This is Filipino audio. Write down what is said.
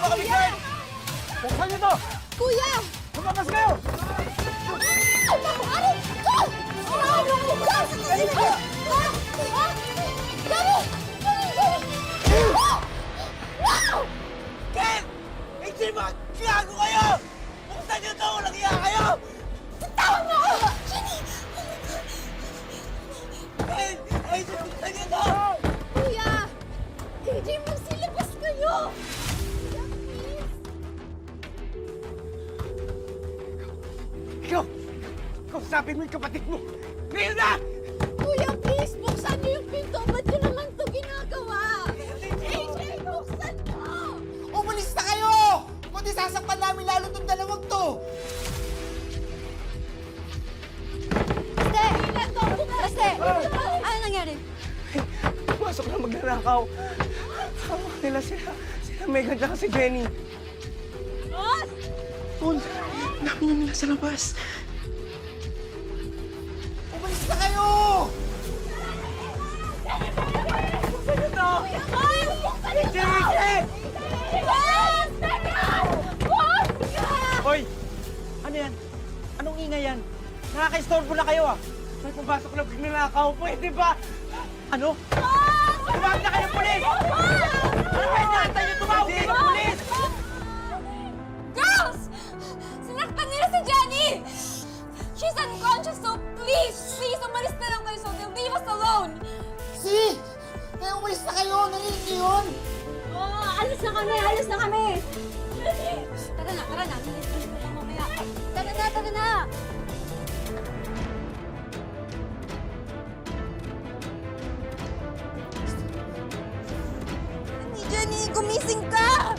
kami, Glenn! Buksan niyo to! Kuya! Lumabas kayo! Ken! Hindi ba? Gago kayo! Buksan niyo to! Walang iya kayo! Tawan mo ako! Jenny! Ken! Ay, buksan niyo to! Kuya! AJ, magsilabas kayo! Kuya, please! Ikaw! Kausapin mo yung kapatid mo! Ngayon na! Kuya, please! Buksan niyo yung pinto! Ba't yun naman ito ginagawa? AJ, buksan mo! Umalis na kayo! Kundi sasaktan namin lalo tong dalawang to! Basta! Ano nangyari? Pumasok na magnanakaw. Hawak nila sila Megan at si Jenny. Boss! Paul, namin nila sa labas. Umalis na kayo! Buksan niyo to! Ay! Buksan niyo to! Jenny! Boss! Teka! Boss! Hoy! Ano yan? Anong ingay yan? Nakaka-istorbo na kayo ah! May pumasok na magnanakaw. Pwede ba? Ano? Tumawag na kayo ng pulis! Ano ba yung naantay niyo? Tumawag kayo ng pulis! Girls! Sinaktan nila si Jenny! She's unconscious, so please, umalis na lang kayo so they'll leave us alone! Si! Kaya umalis na kayo! Narinig niyo yun? Alis na kami! Alis na kami! Tara na, tara na. Alis na lang mamaya. Tara na, tara na! Jenny, gumising ka!